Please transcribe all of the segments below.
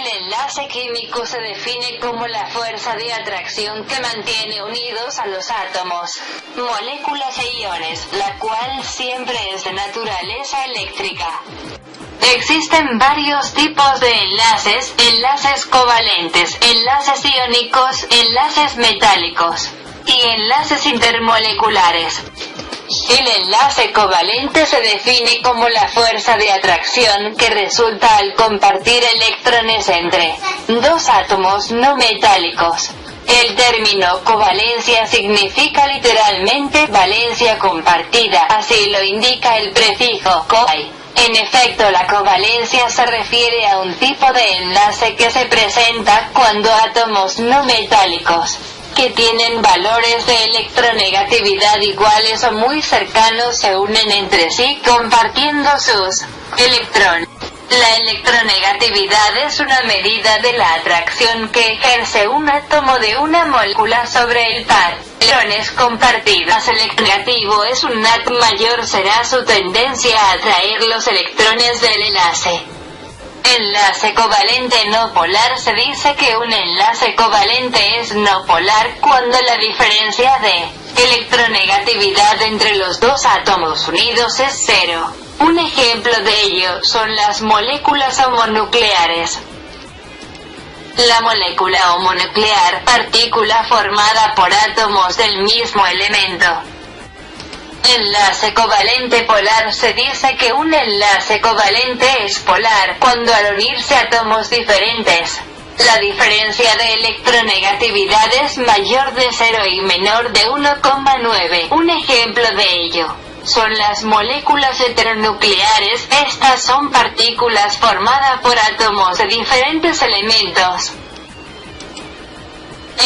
El enlace químico se define como la fuerza de atracción que mantiene unidos a los átomos, moléculas e iones, la cual siempre es de naturaleza eléctrica. Existen varios tipos de enlaces: enlaces covalentes, enlaces iónicos, enlaces metálicos y enlaces intermoleculares. El enlace covalente se define como la fuerza de atracción que resulta al compartir electrones entre dos átomos no metálicos. El término covalencia significa literalmente valencia compartida, así lo indica el prefijo co. En efecto, la covalencia se refiere a un tipo de enlace que se presenta cuando átomos no metálicos, que tienen valores de electronegatividad iguales o muy cercanos, se unen entre sí compartiendo sus electrones. La electronegatividad es una medida de la atracción que ejerce un átomo de una molécula sobre el par de electrones compartidos. El electronegativo es un átomo mayor será su tendencia a atraer los electrones del enlace. Enlace covalente no polar. Se dice que un enlace covalente es no polar cuando la diferencia de electronegatividad entre los dos átomos unidos es cero. Un ejemplo de ello son las moléculas homonucleares. La molécula homonuclear, partícula formada por átomos del mismo elemento. Enlace covalente polar. Se dice que un enlace covalente es polar cuando al unirse átomos diferentes, la diferencia de electronegatividad es mayor de 0 y menor de 1,9. Un ejemplo de ello son las moléculas heteronucleares. Estas son partículas formadas por átomos de diferentes elementos.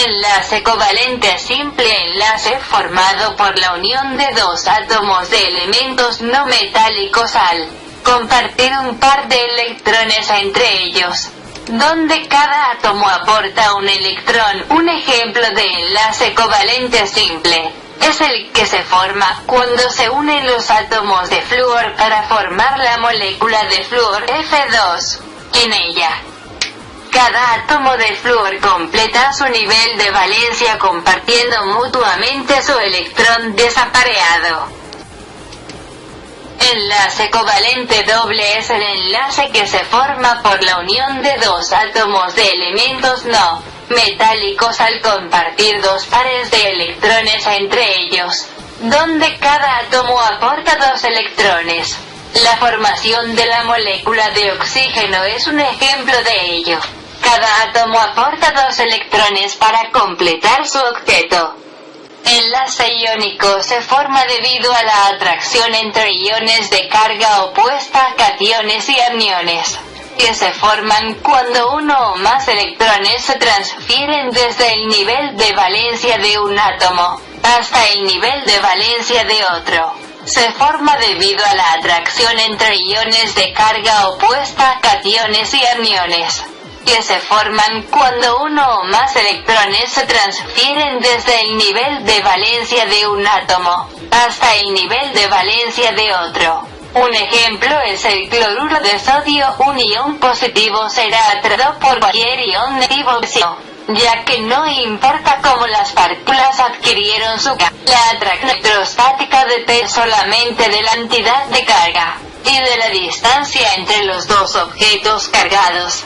Enlace covalente simple. Enlace formado por la unión de dos átomos de elementos no metálicos al compartir un par de electrones entre ellos, donde cada átomo aporta un electrón. Un ejemplo de enlace covalente simple es el que se forma cuando se unen los átomos de flúor para formar la molécula de flúor F2. En ella, cada átomo de flúor completa su nivel de valencia compartiendo mutuamente su electrón desapareado. Enlace covalente doble es el enlace que se forma por la unión de dos átomos de elementos no metálicos al compartir dos pares de electrones entre ellos, donde cada átomo aporta dos electrones. La formación de la molécula de oxígeno es un ejemplo de ello. Cada átomo aporta dos electrones para completar su octeto. Enlace iónico se forma debido a la atracción entre iones de carga opuesta, cationes y aniones, que se forman cuando uno o más electrones se transfieren desde el nivel de valencia de un átomo hasta el nivel de valencia de otro. Se forma debido a la atracción entre iones de carga opuesta, cationes y aniones, que se forman cuando uno o más electrones se transfieren desde el nivel de valencia de un átomo hasta el nivel de valencia de otro. Un ejemplo es el cloruro de sodio. Un ion positivo será atraído por cualquier ion negativo, ya que no importa cómo las partículas adquirieron su carga. La atracción electrostática depende solamente de la cantidad de carga y de la distancia entre los dos objetos cargados.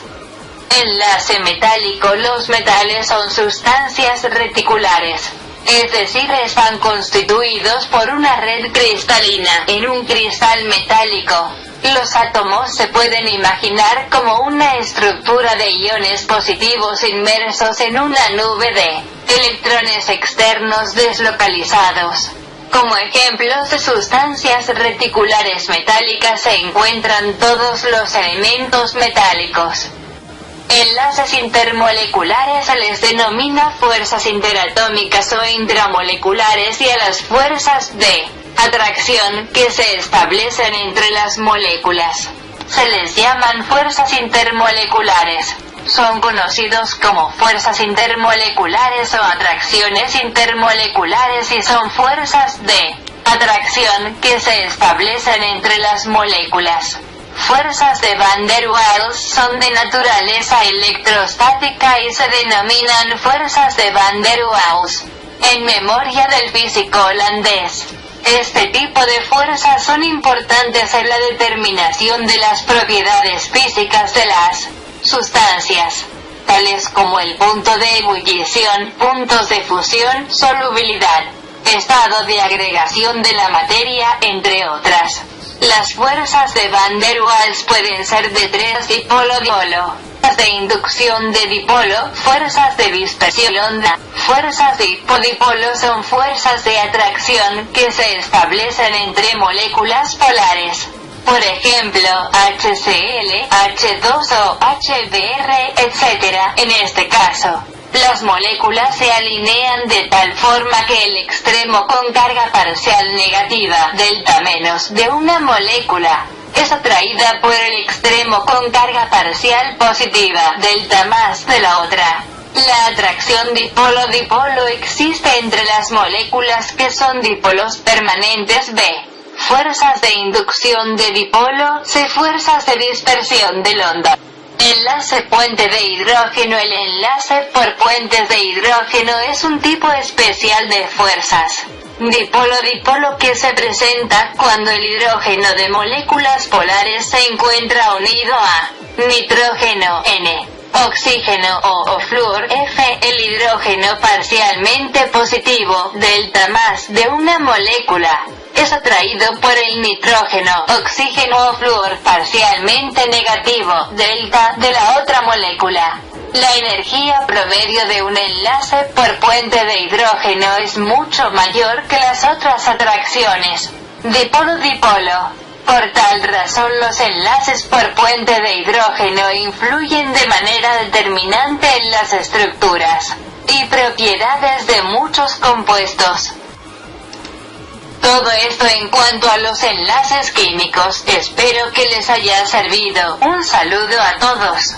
Enlace metálico. Los metales son sustancias reticulares, es decir, están constituidos por una red cristalina en un cristal metálico. Los átomos se pueden imaginar como una estructura de iones positivos inmersos en una nube de electrones externos deslocalizados. Como ejemplos de sustancias reticulares metálicas se encuentran todos los elementos metálicos. Enlaces intermoleculares se les denomina fuerzas interatómicas o intramoleculares, y a las fuerzas de atracción que se establecen entre las moléculas se les llaman fuerzas intermoleculares. Son conocidos como fuerzas intermoleculares o atracciones intermoleculares y son fuerzas de atracción que se establecen entre las moléculas. Fuerzas de Van der Waals son de naturaleza electrostática y se denominan fuerzas de Van der Waals, en memoria del físico holandés. Este tipo de fuerzas son importantes en la determinación de las propiedades físicas de las sustancias, tales como el punto de ebullición, puntos de fusión, solubilidad, estado de agregación de la materia, entre otras. Las fuerzas de Van der Waals pueden ser de tres dipolo-dipolo, fuerzas de inducción de dipolo, fuerzas de dispersión onda. Fuerzas dipolo-dipolo son fuerzas de atracción que se establecen entre moléculas polares. Por ejemplo, HCl, H2O, HBr, etc. En este caso, las moléculas se alinean de tal forma que el extremo con carga parcial negativa, delta menos, de una molécula es atraída por el extremo con carga parcial positiva, delta más, de la otra. La atracción dipolo-dipolo existe entre las moléculas que son dipolos permanentes B. Fuerzas de inducción de dipolo, C. Fuerzas de dispersión del onda. Enlace puente de hidrógeno. El enlace por puentes de hidrógeno es un tipo especial de fuerzas dipolo-dipolo que se presenta cuando el hidrógeno de moléculas polares se encuentra unido a nitrógeno N, oxígeno o flúor F. El hidrógeno parcialmente positivo, delta más, de una molécula es atraído por el nitrógeno, oxígeno o flúor parcialmente negativo, delta, de la otra molécula. La energía promedio de un enlace por puente de hidrógeno es mucho mayor que las otras atracciones dipolo-dipolo. Por tal razón los enlaces por puente de hidrógeno influyen de manera determinante en las estructuras y propiedades de muchos compuestos. Todo esto en cuanto a los enlaces químicos. Espero que les haya servido. Un saludo a todos.